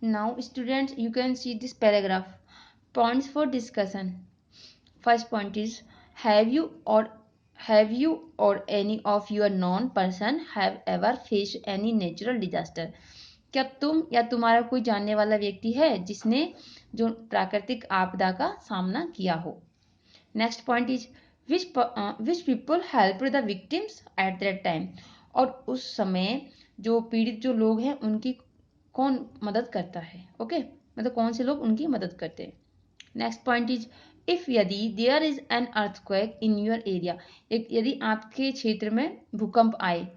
Now students, you can see this paragraph. Points for discussion. First point is, have you or any of your known person have ever faced any natural disaster? क्या तुम या तुम्हारा कोई जानने वाला व्यक्ति है जिसने जो प्राकृतिक आपदा का सामना किया हो? Next point is, which people help the victims at that time? और उस समय जो पीड़ित जो लोग हैं उनकी कौन मदद करता है? ओके, मतलब कौन से लोग उनकी मदद करते हैं। नेक्स्ट पॉइंट इज, इफ यदि there is an earthquake in your area, यदि आपके क्षेत्र में भूकंप आए,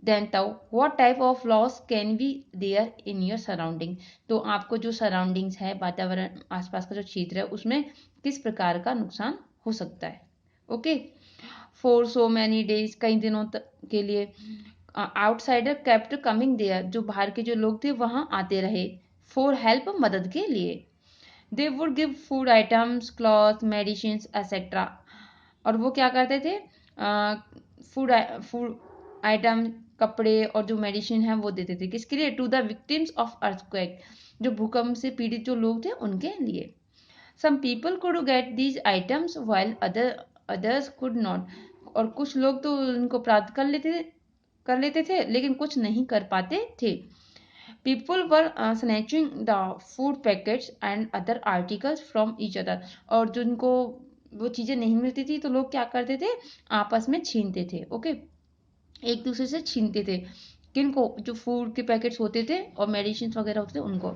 देन तो what type of loss can be there in your surrounding? तो आपको जो सराउंडिंग्स है, वातावरण आसपास का जो क्षेत्र है, उसमें किस प्रकार का नुकसान हो सकता है? Okay, for so many days, कई दिनों तक के लिए, आउटसाइडर केप्ट कमिंग देयर, जो बाहर के जो लोग थे वहां आते रहे, फॉर हेल्प, मदद के लिए। They would give food items, cloth, medicine etcetera, और वो क्या करते थे? फूड आइटम, कपड़े और जो मेडिसिन है वो देते थे। किसके लिए? To the victims of earthquake, जो भूकंप से पीड़ित जो लोग थे उनके लिए। Some people could get these items while others could not, और कुछ लोग तो उनको प्राप्त कर लेते थे लेकिन कुछ नहीं कर पाते थे। People were snatching the food packets and other articles from each other, और जिनको वो चीज़ें नहीं मिलती थी तो लोग क्या करते थे? आपस में छीनते थे। ओके, एक दूसरे से छीनते थे। किनको? जो फूड के पैकेट्स होते थे और मेडिसिन वगैरह होते थे उनको।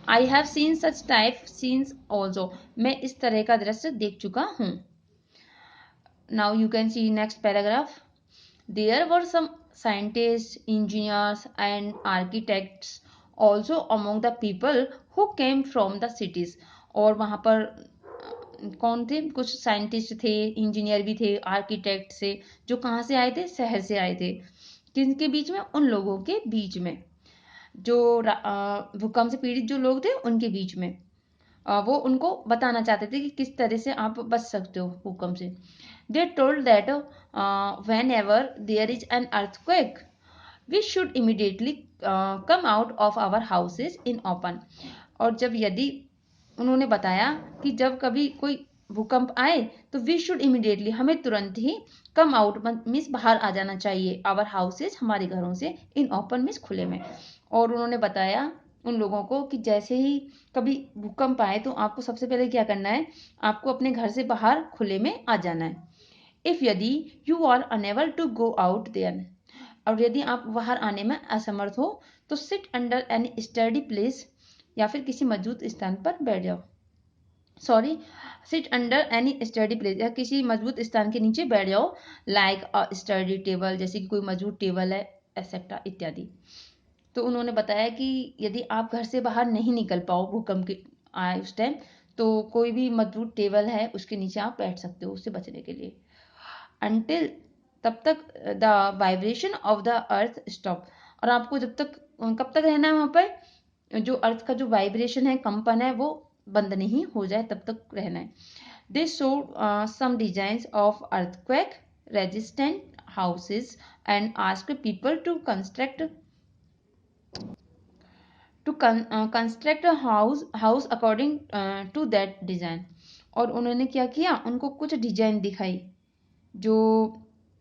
I have seen such type scenes also, मैं इस तरह का दृश्य देख चुका हूँ। Now you can see next paragraph. There were some scientists, engineers, and architects also among the people who came from the cities. और वहाँ पर कौन थे? कुछ साइंटिस्ट थे, इंजीनियर भी थे, आर्किटेक्ट से, जो कहाँ से आए थे? शहर से आए थे। किनके बीच में? उन लोगों के बीच में, जो भूकंप से पीड़ित जो लोग थे उनके बीच में। वो उनको बताना चाहते थे कि किस तरह से आप बच सकते हो भूकंप से। They told that whenever there is an earthquake, we should immediately come out of our houses in open. और जब यदि उन्होंने बताया कि जब कभी कोई भूकंप आए तो वी शुड इमिडिएटली, हमें तुरंत ही कम आउट मीन्स बाहर आ जाना चाहिए, आवर हाउसेज, हमारे घरों से, इन ओपन मीन्स खुले में। और उन्होंने बताया उन लोगों को कि जैसे ही कभी भूकंप आए तो आपको सबसे पहले क्या करना है? आपको अपने घर से बाहर खुले में आ जाना है। इफ यदि you are unable to go out there, और यदि आप बाहर आने में असमर्थ हो तो sit under any sturdy place, या फिर किसी मजबूत स्थान पर बैठ जाओ। Sorry, sit under any sturdy place, या किसी मजबूत स्थान के नीचे बैठ जाओ। लाइक अ स्टडी टेबल, जैसे कि कोई मजबूत टेबल है, एक्सेट्रा इत्यादि। तो उन्होंने बताया कि यदि आप घर से बाहर नहीं निकल पाओ भूकंप के आए उस टाइम, तो कोई भी मजबूत टेबल है उसके नीचे आप बैठ सकते हो उससे बचने के लिए। अनटिल, तब तक, the vibration of the earth stop, और आपको जब तक, कब तक रहना है वहां पर? जो अर्थ का जो वाइब्रेशन है, कंपन है, वो बंद नहीं हो जाए तब तक रहना है। They show some designs of earthquake resistant houses and ask people to construct house according to that design. और उन्होंने क्या किया? उनको कुछ डिजाइन दिखाई जो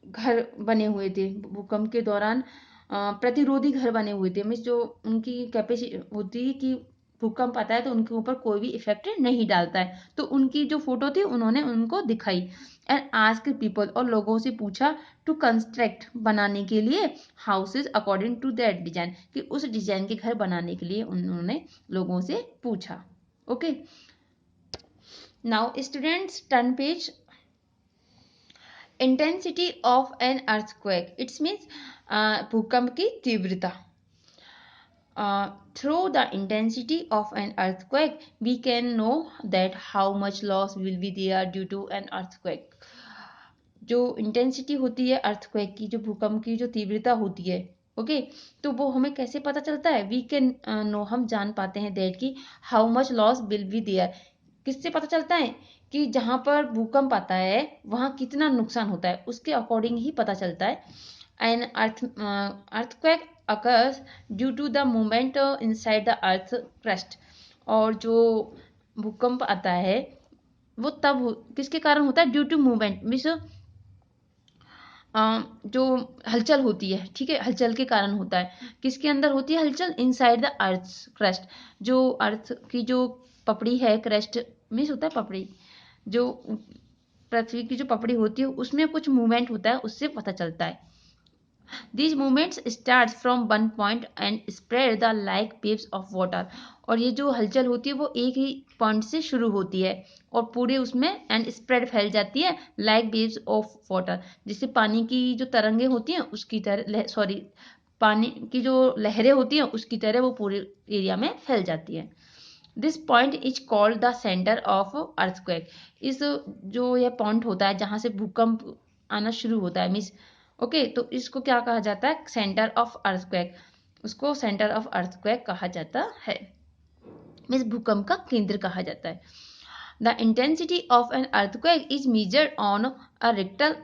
घर बने हुए थे भूकंप के दौरान, प्रतिरोधी घर बने हुए थे, मीन्स जो उनकी कैपेसिटी होती है कि भूकंप आता है तो उनके ऊपर कोई भी इफेक्ट नहीं डालता है, तो उनकी जो फोटो थी उन्होंने उनको दिखाई। एंड आस्क पीपल, और लोगों से पूछा, टू कंस्ट्रक्ट, बनाने के लिए, houses according to that design, कि उस डिजाइन के घर बनाने के लिए उन्होंने लोगों से पूछा। Okay, now students turn page. Intensity of an earthquake, it's means भूकंप की तीव्रता। Through the intensity of an earthquake we can know that how much loss will be there due to an earthquake. जो intensity होती है earthquake की, जो भूकंप की जो तीव्रता होती है, ओके, तो वो हमें कैसे पता चलता है? वी कैन नो, हम जान पाते हैं दैट की how much loss will be there, किससे पता चलता है? कि जहां पर भूकंप आता है वहां कितना नुकसान होता है, उसके अकॉर्डिंग ही पता चलता है। An earthquake occurs due to the movement inside the earth crust. और जो भूकंप आता है वो तब किसके कारण होता है? ड्यू टू मूवमेंट मीन्स जो हलचल होती है, ठीक है, हलचल के कारण होता है। किसके अंदर होती है हलचल? Inside the earth crust. जो अर्थ की जो पपड़ी है, क्रस्ट मीन्स होता है पपड़ी, जो पृथ्वी की जो पपड़ी होती है उसमें कुछ मूवमेंट होता है, उससे पता चलता है। These movements starts from one point and spread the like waves of water. और ये जो हलचल होती है वो एक ही पॉइंट से शुरू होती है और पूरे उसमें एंड स्प्रेड फैल जाती है लाइक वेव्स ऑफ वाटर, जिससे पानी की जो तरंगे होती हैं उसकी तरह, सॉरी, पानी की जो लहरें होती हैं उसकी तरह वो पूरे एरिया में फैल जाती है। This point is called the centre of earthquake. इस जो यह पॉइंट होता है जहाँ से भूकंप आना शुरू होता है, मीन्स ओके, तो इसको क्या कहा जाता है? Centre of earthquake. उसको सेंटर ऑफ अर्थक्वेक कहा जाता है, मीन्स भूकंप का केंद्र कहा जाता है। The intensity of an earthquake is measured on a Richter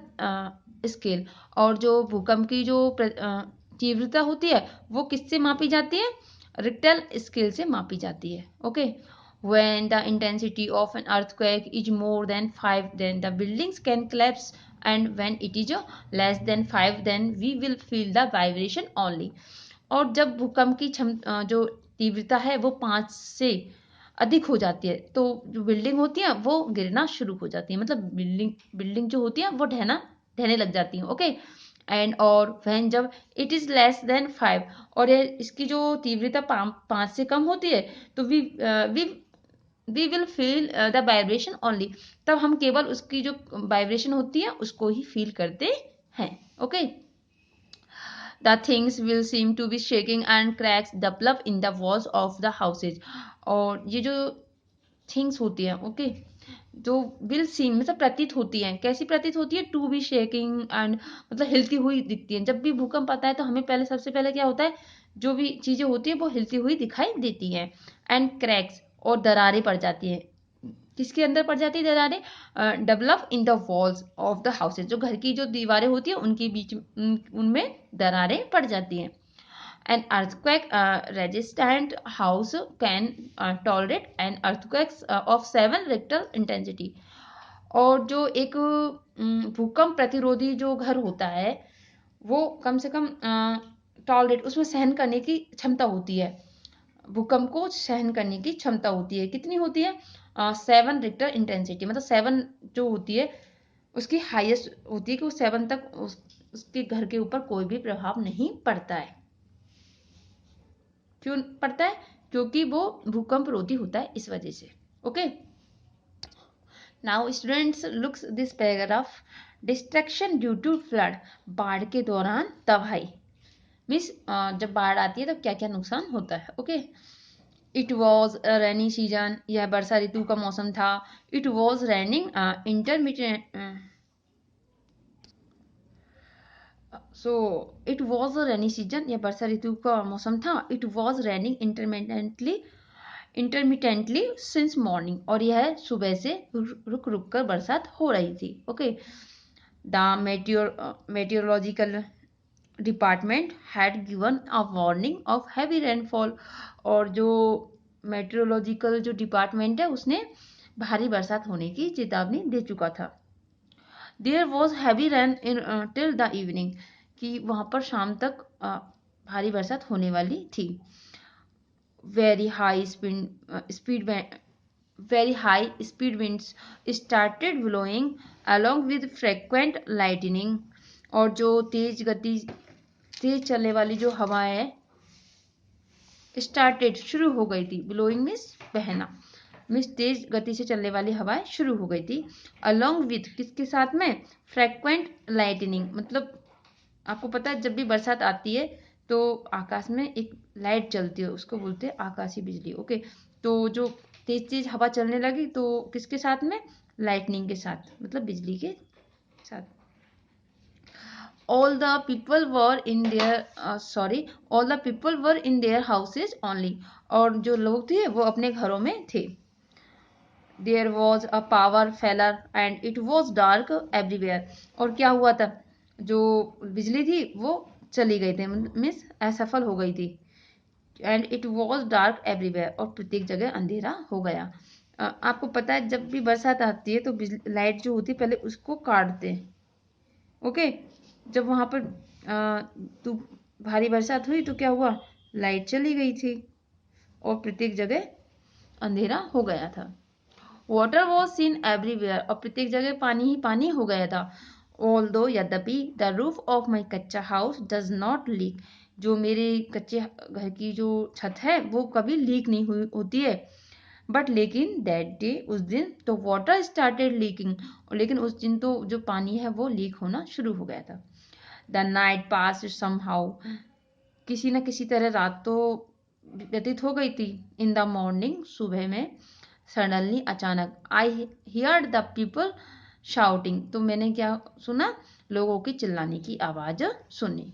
scale. और जो भूकंप की जो तीव्रता होती है वो किससे मापी जाती है? रिक्टर स्केल से मापी जाती है। Okay, when the intensity of an earthquake is more than 5 then the buildings can collapse, and when it is less than 5 then we will feel the vibration only. और जब भूकंप की जो तीव्रता है वो 5 से अधिक हो जाती है तो जो बिल्डिंग होती है वो गिरना शुरू हो जाती है, मतलब बिल्डिंग जो होती है वो ढहने लग जाती है। ओके, एंड और वैन जब इट इज लेस देन 5 और ये इसकी जो तीव्रता 5 से कम होती है तो we will feel the vibration only. तब हम केवल उसकी जो वाइब्रेशन होती है उसको ही फील करते हैं। Okay, the things will seem to be shaking and cracks develop in the walls of the houses. और ये जो थिंग्स होती है, ओके, जो विल सीम मतलब प्रतीत होती है, कैसी प्रतीत होती है? टू बी शेकिंग एंड मतलब हिलती हुई दिखती है। जब भी भूकंप आता है तो हमें पहले सबसे पहले क्या होता है? जो भी चीजें होती है वो हिलती हुई दिखाई देती हैं। एंड क्रैक्स और दरारें पड़ जाती हैं। किसके अंदर पड़ जाती है दरारें? Develop in the walls of the houses. जो घर की जो दीवारें होती है उनके बीच उनमें दरारें पड़ जाती हैं। An earthquake resistant house can tolerate an earthquake of 7 Richter intensity. और जो एक भूकंप प्रतिरोधी जो घर होता है वो कम से कम टॉलरेट, उसमें सहन करने की क्षमता होती है, भूकंप को सहन करने की क्षमता होती है। कितनी होती है? 7 रिक्टर इंटेंसिटी, मतलब 7 जो होती है उसकी हाईएस्ट होती है कि वो 7 तक उसके घर के ऊपर कोई भी प्रभाव नहीं पड़ता है। क्यों पड़ता है? क्योंकि वो भूकंप रोधी होता है, इस वजह से। Okay, now students looks this paragraph. Destruction due to flood. बाढ़ के दौरान तबाही, मीन्स जब बाढ़ आती है तब क्या क्या नुकसान होता है। Okay, it was rainy season. यह वर्षा ऋतु का मौसम था। It was raining intermediate so it was rainy season. यह वर्षा ऋतु का मौसम था। It was raining intermittently since morning. और यह सुबह से रुक रुक कर बरसात हो रही थी। Okay, the meteorological department had given a warning of heavy rainfall. और जो मेट्रोलॉजिकल जो डिपार्टमेंट है उसने भारी बरसात होने की चेतावनी दे चुका था। There was heavy rain in till the evening, कि वहां पर शाम तक भारी बरसात होने वाली थी। Very high speed winds started blowing along with frequent lightning। और जो तेज चलने वाली जो हवाएं है स्टार्टेड शुरू हो गई थी। ब्लोइंग मीन्स बहना, मीन्स तेज गति से चलने वाली हवाएं शुरू हो गई थी। अलोंग विथ किसके साथ में? फ्रेक्वेंट लाइटनिंग। मतलब आपको पता है जब भी बरसात आती है तो आकाश में एक लाइट जलती है, उसको बोलते हैं आकाशीय बिजली। ओके, तो जो तेज तेज हवा चलने लगी तो किसके साथ में? लाइटनिंग के साथ, मतलब बिजली के साथ। all the people were in their houses only। और जो लोग थे वो अपने घरों में थे। there was a power failure and it was dark everywhere। और क्या हुआ था? जो बिजली थी वो चली गई थी, मीन्स असफल हो गई थी। And it was dark everywhere, और प्रत्येक जगह अंधेरा हो गया। आपको पता है जब भी बरसात आती है तो लाइट जो होती है पहले उसको काटते हैं। ओके, जब वहां पर तो भारी बरसात हुई तो क्या हुआ, लाइट चली गई थी और प्रत्येक जगह अंधेरा हो गया था। वाटर वॉज सीन एवरीवेयर, और प्रत्येक जगह पानी ही पानी हो गया था। ऑल्दो यद्यपि द रूफ ऑफ माई कच्चा हाउस डज नॉट लीक, जो मेरे कच्चे घर की जो छत है वो कभी लीक नहीं हुई होती है। बट लेकिन दैट डे, उस दिन तो वाटर स्टार्टेड लीकिंग, और लेकिन उस दिन तो जो पानी है वो लीक होना शुरू हो गया था। द नाइट पास समहाउ, किसी न किसी तरह रात तो व्यतीत हो गई थी। इन द मॉर्निंग, सुबह में, सडनली अचानक, आई हियर्ड द पीपल शाउटिंग, तो मैंने क्या सुना, लोगों की चिल्लाने की आवाज सुनी।